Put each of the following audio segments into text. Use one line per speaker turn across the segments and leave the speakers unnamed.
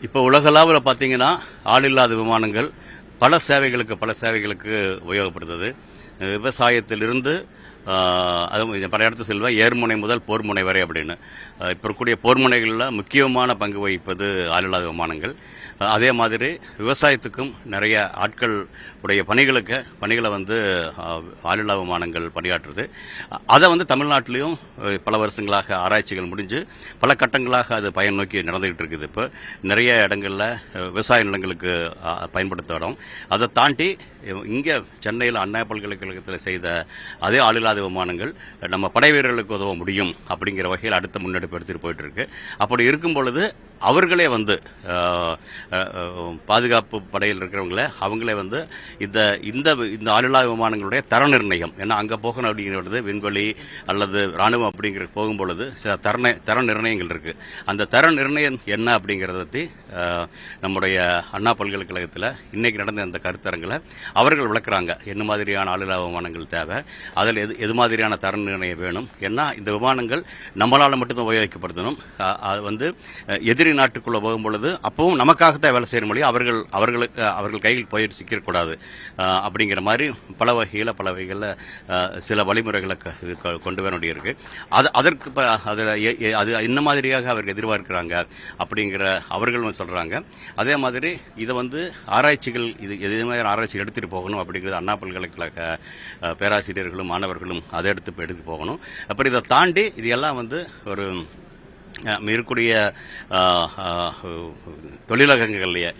இப்போ உலகளவில் பார்த்தீங்கன்னா ஆளில்லாத விமானங்கள் பல சேவைகளுக்கு உபயோகப்படுத்துது. விவசாயத்திலிருந்து அதுவும் பல இடத்து செல்வேன், ஏர்முனை முதல் போர்முனை வரை அப்படின்னு. இப்போ இருக்கக்கூடிய போர்முனைகளில் முக்கியமான பங்கு வகிப்பது ஆளில்லாத விமானங்கள். அதே மாதிரி விவசாயத்துக்கும் நிறைய ஆட்கள் உடைய பணிகளை வந்து ஆளில்லா விமானங்கள் பணியாற்றுது. அதை வந்து தமிழ்நாட்டிலையும் பல வருஷங்களாக ஆராய்ச்சிகள் முடிஞ்சு பல கட்டங்களாக அது பயன் நோக்கி நடந்துகிட்டு இருக்குது. இப்போ நிறைய இடங்களில் விவசாய நிலங்களுக்கு பயன்படுத்த இடம். அதை தாண்டி இங்கே சென்னையில் அண்ணா பல்கலைக்கழகத்தில் செய்த அதே ஆளில்லாத விமானங்கள் நம்ம படை வீரர்களுக்கு உதவ முடியும் அப்படிங்கிற வகையில் அடுத்த முன்னெடுப்பு எடுத்துட்டு போயிட்டு இருக்கு. அப்படி இருக்கும் பொழுது அவர்களே வந்து பாதுகாப்பு படையில் இருக்கிறவங்களே அவங்களே வந்து இந்த ஆளில்லா விமானங்களுடைய தர நிர்ணயம், ஏன்னா அங்கே போகணும் அப்படிங்கிறது விண்வெளி அல்லது ராணுவம் அப்படிங்கிற போகும்பொழுது சில தர நிர்ணயங்கள் இருக்கு. அந்த தர நிர்ணயம் என்ன அப்படிங்கிறத பற்றி நம்முடைய அண்ணா பல்கலைக்கழகத்தில் இன்னைக்கு நடந்த அந்த கருத்தரங்களை அவர்கள் விளக்குறாங்க. என்ன மாதிரியான ஆளில்லா விமானங்கள் தேவை, அதில் எது மாதிரியான தர நிர்ணயம் வேணும், ஏன்னா இந்த விமானங்கள் நம்மளால் மட்டும்தான் உபயோகிக்கப்படுத்தணும். அது வந்து எதிரி நாட்டுக்குள்ள போகும்பொழுது அப்பவும் நமக்காகத்தான் வேலை செய்ய முடியும், அவர்கள் கையில் போயிட்டு சிக்கக்கூடாது அப்படிங்கிற மாதிரி பல வகைகளில் சில வழிமுறைகளை கொண்டு வர வேண்டியிருக்கு. அதற்கு அது என்ன மாதிரியாக அவர்கள் எதிர்பார்க்கிறாங்க அப்படிங்கிற அவர்கள் சொல்றாங்க. அதே மாதிரி இதை வந்து ஆராய்ச்சிகள் எது மாதிரி ஆராய்ச்சி எடுத்துட்டு போகணும் அப்படிங்கிறது அண்ணா பல்கலைக்கழக பேராசிரியர்களும் மாணவர்களும் அதை எடுத்து போகணும். அப்புறம் இதை தாண்டி இது எல்லாம் வந்து ஒரு இருக்கக்கூடிய தொழிலகங்கள்லையே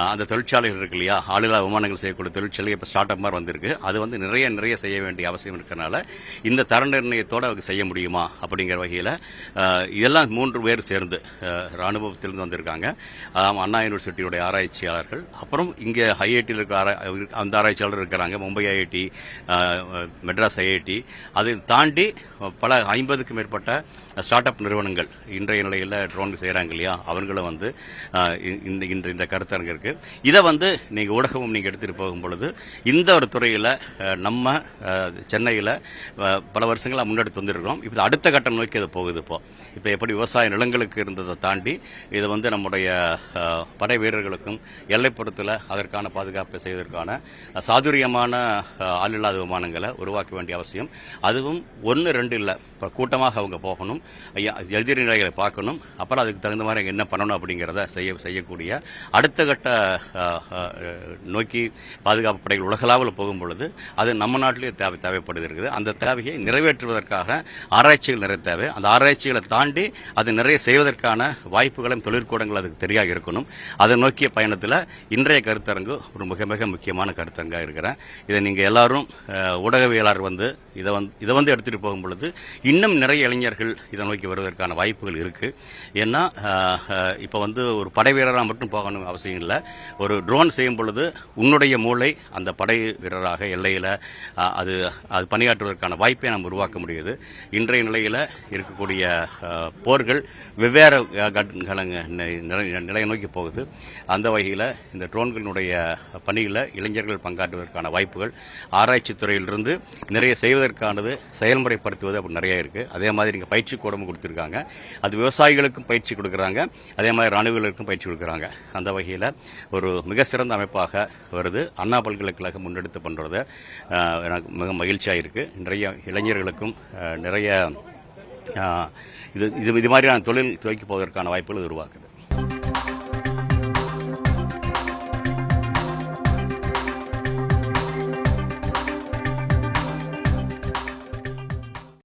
அந்த தொழிற்சாலைகள் இருக்கு இல்லையா, ஆளில்லா விமானங்கள் செய்யக்கூடிய தொழிற்சாலை இப்போ ஸ்டார்ட் அப் மாதிரி வந்திருக்கு. அது வந்து நிறைய செய்ய வேண்டிய அவசியம் இருக்கிறனால இந்த தர நிர்ணயத்தோடு அவங்க செய்ய முடியுமா அப்படிங்கிற வகையில் இதெல்லாம் 3 பேர் சேர்ந்து ராணுவத்திலிருந்து வந்திருக்காங்க. அண்ணா யூனிவர்சிட்டியுடைய ஆராய்ச்சியாளர்கள், அப்புறம் இங்கே ஐஐடியில் இருக்க அந்த ஆராய்ச்சியாளர் இருக்கிறாங்க, மும்பை ஐஐடி, மெட்ராஸ் ஐஐடி. அதை தாண்டி பல 50க்கும் மேற்பட்ட ஸ்டார்ட் அப் நிறுவனங்கள் இன்றைய நிலையில் ட்ரோன் செய்கிறாங்க இல்லையா, அவங்களும் வந்து இந்த கருத்தரங்கு இருக்கு. இதை வந்து நீங்கள் ஊடகமும் நீங்கள் எடுத்துகிட்டு போகும் பொழுது இந்த ஒரு துறையில் நம்ம சென்னையில் பல வருஷங்களாக முன்னெடுத்து வந்துருக்கிறோம். இப்போ அடுத்த கட்டம் நோக்கி அது போகுது. இப்போ எப்படி விவசாய நிலங்களுக்கு இருந்ததை தாண்டி இது வந்து நம்முடைய படை வீரர்களுக்கும் எல்லைப்புறத்தில் அதற்கான பாதுகாப்பை செய்வதற்கான சாதுரியமான ஆளில்லாத விமானங்களை உருவாக்க வேண்டிய அவசியம். அதுவும் 1-2 இல்லை, கூட்டமாக அவங்க போகணும், எதிரி நிலைகளை பார்க்கணும், அப்புறம் அதுக்கு தகுந்த மாதிரி என்ன பண்ணணும் அப்படிங்கிறத செய்யக்கூடிய அடுத்த கட்ட நோக்கி பாதுகாப்பு படைகள் உலகளாவில் போகும் பொழுது அது நம்ம நாட்டிலேயே தேவைப்படுது இருக்குது. அந்த தேவையை நிறைவேற்றுவதற்காக ஆராய்ச்சிகள் நிறைய தேவை. அந்த ஆராய்ச்சிகளை தாண்டி அது நிறைய செய்வதற்கான வாய்ப்புகளும் தொழிற்கூடங்கள் அதுக்கு தெரியாக இருக்கணும். அதை நோக்கிய பயணத்தில் இன்றைய கருத்தரங்கு ஒரு மிக முக்கியமான கருத்தரங்காக இருக்கிறேன். இதை நீங்கள் எல்லாரும் ஊடகவியலாளர் வந்து இதை வந்து எடுத்துகிட்டு போகும் பொழுது இன்னும் நிறைய இளைஞர்கள் இதை நோக்கி வருவதற்கான வாய்ப்புகள் இருக்கு. ஏன்னா இப்போ வந்து ஒரு படை வீரராக மட்டும் போகணும் அவசியம் இல்லை. ஒரு ட்ரோன் செய்யும் பொழுது உன்னுடைய மூளை அந்த படை வீரராக எல்லையில் அது பணியாற்றுவதற்கான வாய்ப்பை நாம் உருவாக்க முடியுது. இன்றைய நிலையில் இருக்கக்கூடிய போர்கள் வெவ்வேறு நிலையை நோக்கி போகுது. அந்த வகையில் இந்த ட்ரோன்களினுடைய பணியில் இளைஞர்கள் பங்காற்றுவதற்கான வாய்ப்புகள் ஆராய்ச்சி துறையிலிருந்து நிறைய செய்வதற்கானது செயல்முறைப்படுத்துவது அப்படி நிறைய இருக்கு. அதே மாதிரி இங்கே பயிற்சி கூடமும் கொடுத்துருக்காங்க. அது விவசாயிகளுக்கும் பயிற்சி கொடுக்குறாங்க, அதே மாதிரி ராணுவர்களுக்கும் பயிற்சி கொடுக்குறாங்க. அந்த வகையில் ஒரு மிக சிறந்த அமைப்பாக வருது. அண்ணா பல்கலைக்கழகம் முன்னெடுத்து பண்ணுறது எனக்கு மிக மகிழ்ச்சியாக இருக்குது. நிறைய இளைஞர்களுக்கும் நிறைய இது மாதிரியான தொழில் துவக்கி போவதற்கான வாய்ப்புகள் உருவாக்குது.